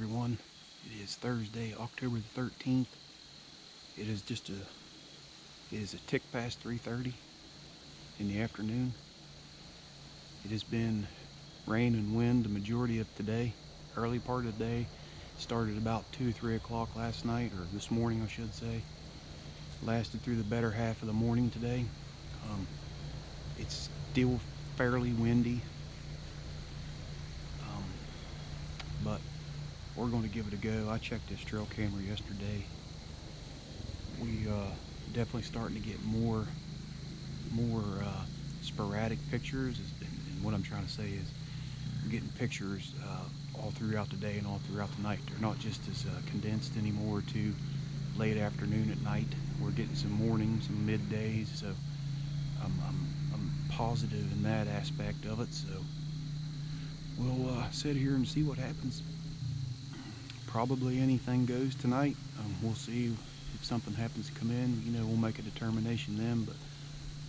everyone. It is Thursday, October the 13th. It is a tick past 3:30 in the afternoon. It has been rain and wind the majority of today. Early part of the day started about 2-3 o'clock last night, or this morning I should say. Lasted through the better half of the morning today. It's still fairly windy, but we're going to give it a go. I checked this trail camera yesterday. We definitely starting to get more sporadic pictures, and what I'm trying to say is we're getting pictures all throughout the day and all throughout the night. They're not just as condensed anymore to late afternoon at night. We're getting some mornings, some middays, so I'm positive in that aspect of it. So we'll sit here and see what happens. Probably anything goes tonight. We'll see if something happens to come in. We'll make a determination then, but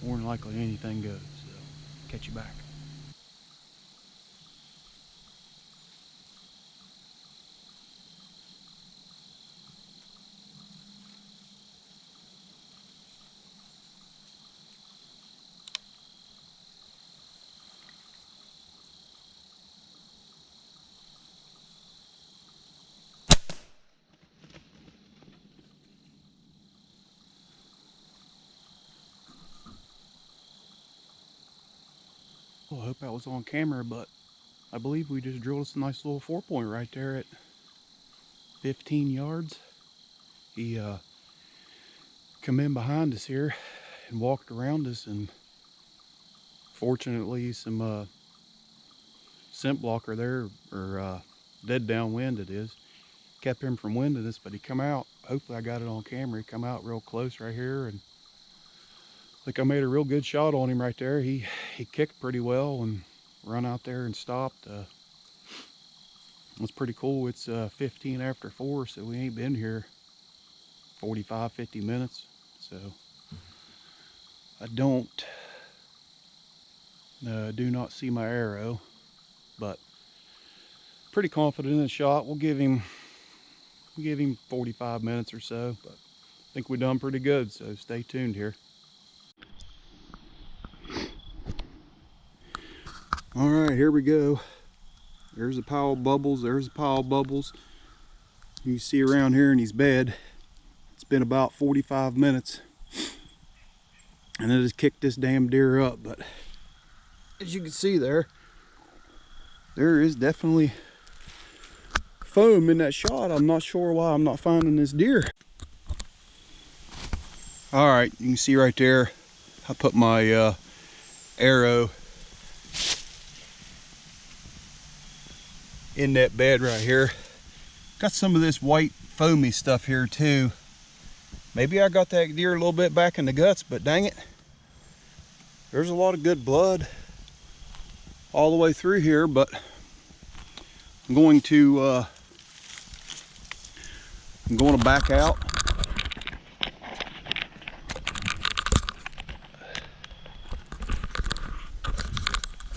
more than likely anything goes. So catch you back. Well, I hope that was on camera, but I believe we just drilled us a nice little 4-point right there at 15 yards. He come in behind us here and walked around us, and fortunately some scent blocker there, or dead downwind it is, kept him from winding us, but he come out. Hopefully I got it on camera. He come out real close right here, and I think I made a real good shot on him right there. He kicked pretty well and run out there and stopped. It was pretty cool. It's 15 after 4, so we ain't been here 45-50 minutes. So I do not see my arrow, but pretty confident in the shot. We'll give him 45 minutes or so, but I think we done pretty good, so stay tuned here. All right, here we go. There's a pile of bubbles. There's a pile of bubbles. You see around here in his bed. It's been about 45 minutes, and I just kicked this damn deer up. But as you can see there is definitely foam in that shot. I'm not sure why I'm not finding this deer. All right, you can see right there, I put my arrow in that bed right here. Got some of this white foamy stuff here too. Maybe I got that deer a little bit back in the guts, but dang it, there's a lot of good blood all the way through here. But I'm going to back out.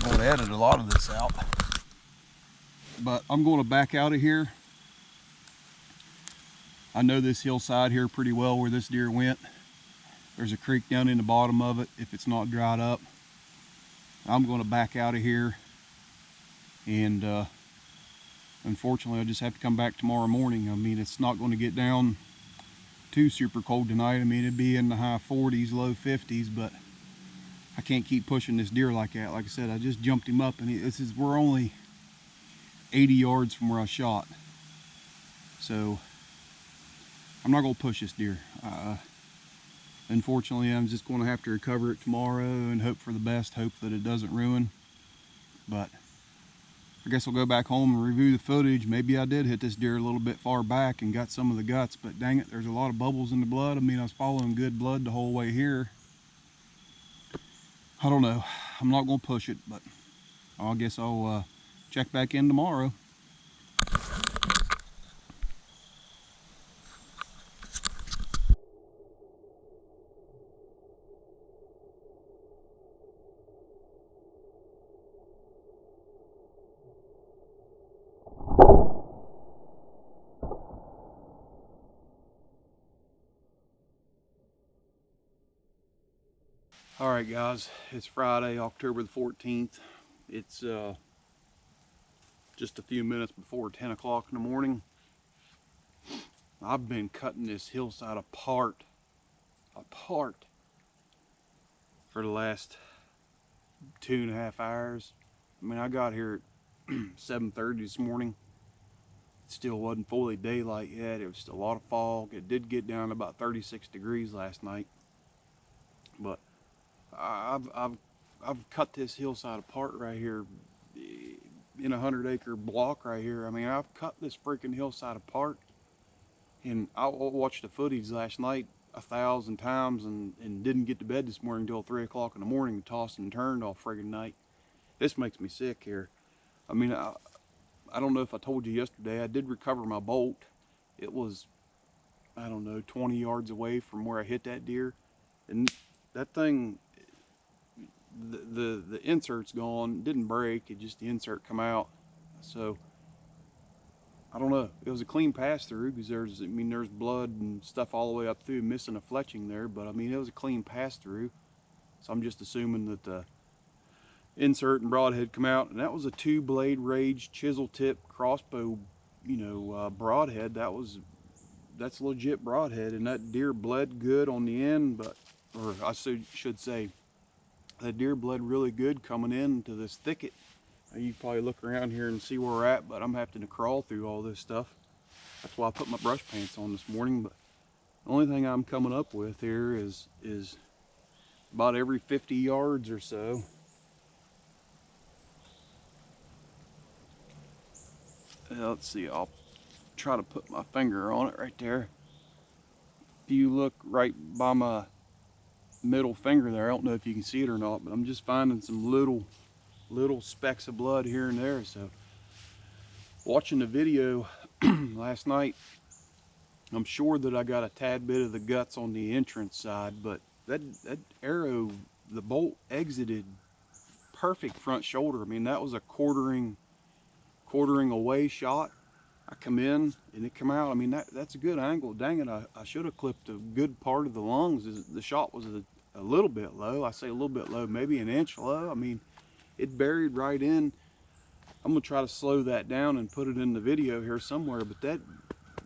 I've added a lot of this out, but I'm going to back out of here. I know this hillside here pretty well where this deer went. There's a creek down in the bottom of it if it's not dried up. I'm going to back out of here, and unfortunately I just have to come back tomorrow morning. I mean, it's not going to get down too super cold tonight. I mean, it'd be in the high 40s, low 50s, but I can't keep pushing this deer like that. Like I said, I just jumped him up, and we're only 80 yards from where I shot. So I'm not going to push this deer. Unfortunately, I'm just going to have to recover it tomorrow and hope for the best, hope that it doesn't ruin. But I guess I'll go back home and review the footage. Maybe I did hit this deer a little bit far back and got some of the guts, but dang it, there's a lot of bubbles in the blood. I mean, I was following good blood the whole way here. I don't know. I'm not going to push it, but I guess I'll check back in tomorrow. All right, guys, it's Friday, October the 14th. It's just a few minutes before 10 o'clock in the morning. I've been cutting this hillside apart for the last 2.5 hours. I mean, I got here at 7:30 this morning. It still wasn't fully daylight yet. It was still a lot of fog. It did get down to about 36 degrees last night, but I've cut this hillside apart right here in a 100-acre block right here. I mean, I've cut this freaking hillside apart, and I watched the footage last night 1,000 times and didn't get to bed this morning until 3 o'clock in the morning, tossed and turned all friggin' night. This makes me sick here. I mean, I don't know if I told you yesterday, I did recover my bolt. It was, I don't know, 20 yards away from where I hit that deer, and that thing, the insert's gone. It didn't break, it just, the insert come out. So I don't know, it was a clean pass through, because there's blood and stuff all the way up through, missing a fletching there, but I mean, it was a clean pass through. So I'm just assuming that the insert and broadhead come out, and that was a 2-blade Rage chisel tip crossbow, broadhead. That's legit broadhead, and that deer bled good on the end, but, or I should say, that deer bled really good coming into this thicket. You can probably look around here and see where we're at, but I'm having to crawl through all this stuff. That's why I put my brush pants on this morning. But the only thing I'm coming up with here is about every 50 yards or so, let's see, I'll try to put my finger on it right there. If you look right by my middle finger there, I don't know if you can see it or not, but I'm just finding some little specks of blood here and there. So watching the video last night, I'm sure that I got a tad bit of the guts on the entrance side, but that arrow, the bolt exited perfect front shoulder. I mean, that was a quartering away shot. I come in and it come out. I mean, that's a good angle. Dang it, I should have clipped a good part of the lungs. The shot was a little bit low. I say a little bit low, maybe an inch low. I mean, it buried right in. I'm gonna try to slow that down and put it in the video here somewhere, but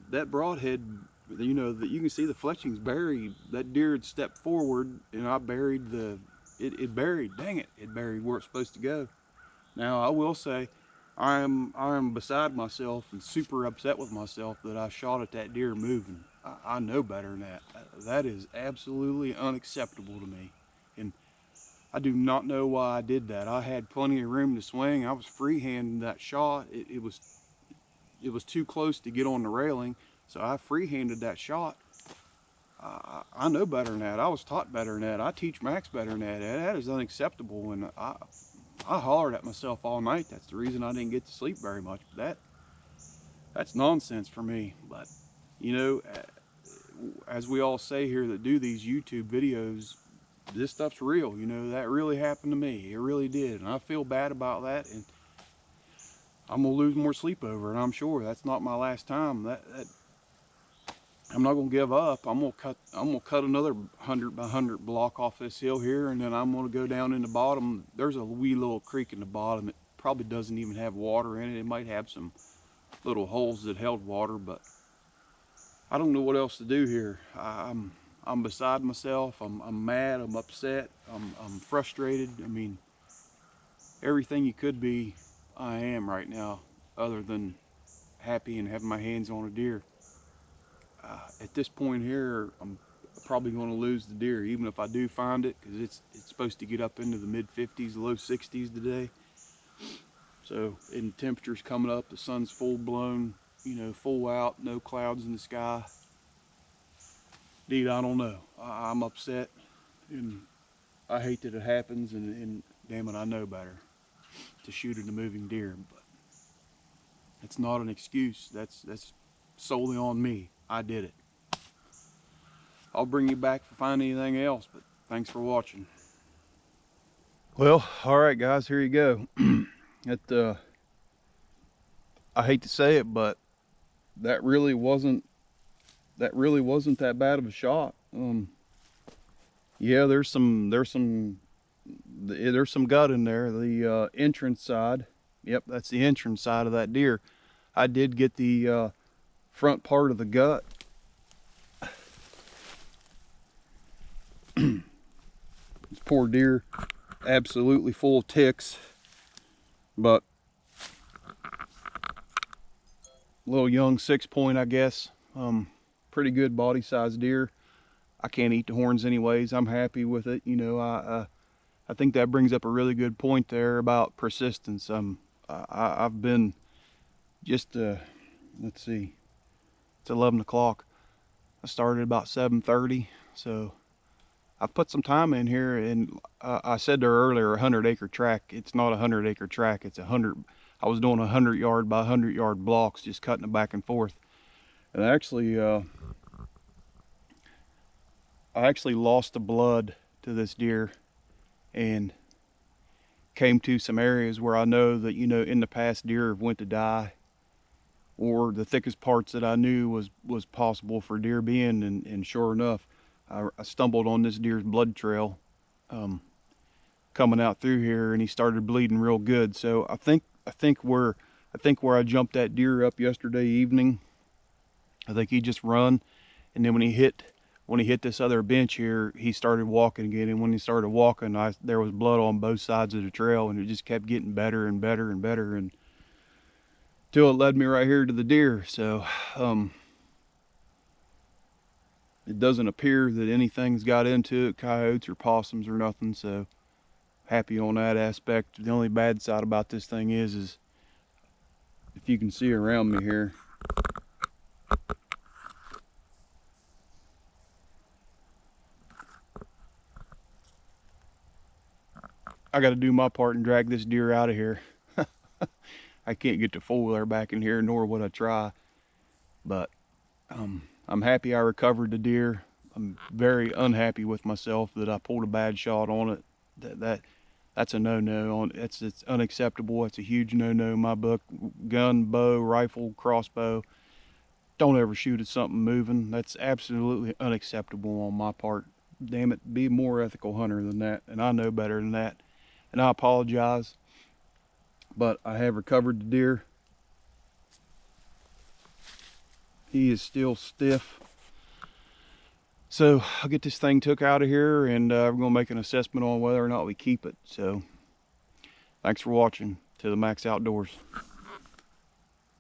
that broadhead, that you can see the fletchings buried. That deer had stepped forward, and I buried it buried, dang it, it buried where it's supposed to go. Now, I will say, I am beside myself and super upset with myself that I shot at that deer moving. I know better than that. That is absolutely unacceptable to me, and I do not know why I did that. I had plenty of room to swing. I was freehanding that shot. It was too close to get on the railing, so I freehanded that shot. I know better than that. I was taught better than that. I teach Max better than that. That is unacceptable, and I hollered at myself all night. That's the reason I didn't get to sleep very much. But that's nonsense for me. But as we all say here that do these YouTube videos, this stuff's real. That really happened to me. It really did, and I feel bad about that, and I'm gonna lose more sleep over it. I'm sure that's not my last time. I'm not gonna give up. I'm gonna cut another 100 by 100 block off this hill here, and then I'm gonna go down in the bottom. There's a wee little creek in the bottom. It probably doesn't even have water in it. It might have some little holes that held water, but I don't know what else to do here. I'm beside myself. I'm mad. I'm upset. I'm frustrated. I mean, everything you could be, I am right now, other than happy and having my hands on a deer. At this point here, I'm probably going to lose the deer, even if I do find it, because it's supposed to get up into the mid-50s, low 60s today. So, and temperature's coming up, the sun's full blown, full out, no clouds in the sky. Indeed, I don't know. I'm upset, and I hate that it happens, and damn it, I know better to shoot at a moving deer, but it's not an excuse. That's solely on me. I did it. I'll bring you back if I find anything else, but thanks for watching. Well, all right, guys, here you go. I hate to say it, but that really wasn't that bad of a shot. Yeah, there's some gut in there. The entrance side. Yep, that's the entrance side of that deer. I did get the front part of the gut. This poor deer, absolutely full of ticks, but little young 6-point, I guess. Pretty good body size deer. I can't eat the horns anyways. I'm happy with it. You know, I think that brings up a really good point there about persistence. I've been just let's see, it's 11 o'clock. I started about 7:30, so I've put some time in here. And I said there earlier, a 100-acre track. It's not a 100-acre track. It's 100. I was doing 100-yard by 100-yard blocks, just cutting it back and forth. And I actually lost the blood to this deer, and came to some areas where I know that, you know, in the past deer have went to die, or the thickest parts that I knew was possible for deer being, and sure enough, I stumbled on this deer's blood trail coming out through here, and he started bleeding real good. So I think where I jumped that deer up yesterday evening, I think he just run, and then when he hit this other bench here, he started walking again. And when he started walking, there was blood on both sides of the trail, and it just kept getting better and better and better, and until it led me right here to the deer. So it doesn't appear that anything's got into it, coyotes or possums or nothing. So happy on that aspect. The only bad side about this thing is if you can see around me here, I got to do my part and drag this deer out of here. I can't get the four-wheeler back in here, nor would I try. But I'm happy I recovered the deer. I'm very unhappy with myself that I pulled a bad shot on it. That's a no-no. It's unacceptable. It's a huge no-no in my book. Gun, bow, rifle, crossbow. Don't ever shoot at something moving. That's absolutely unacceptable on my part. Damn it, be a more ethical hunter than that. And I know better than that. And I apologize, but I have recovered the deer. He is still stiff. So I'll get this thing took out of here, and we're gonna make an assessment on whether or not we keep it. So thanks for watching To the Max Outdoors.